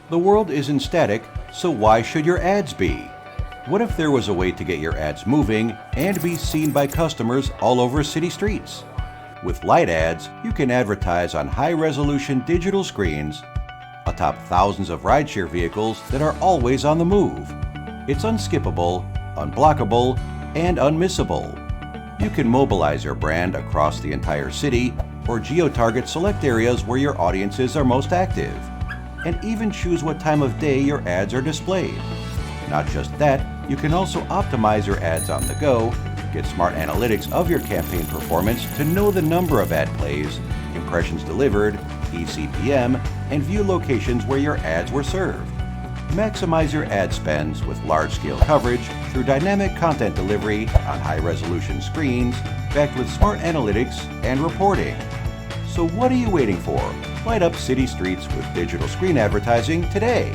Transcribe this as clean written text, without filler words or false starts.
The world isn't static, so why should your ads be? What if there was a way to get your ads moving and be seen by customers all over city streets? With Lytads, you can advertise on high-resolution digital screens atop thousands of rideshare vehicles that are always on the move. It's unskippable, unblockable, and unmissable. You can mobilize your brand across the entire city or geo-target select areas where your audiences are most active, and even choose what time of day your ads are displayed. Not just that, you can also optimize your ads on the go, get smart analytics of your campaign performance to know the number of ad plays, impressions delivered, eCPM, and view locations where your ads were served. Maximize your ad spends with large-scale coverage through dynamic content delivery on high-resolution screens, backed with smart analytics and reporting. So what are you waiting for? Light up city streets with digital screen advertising today.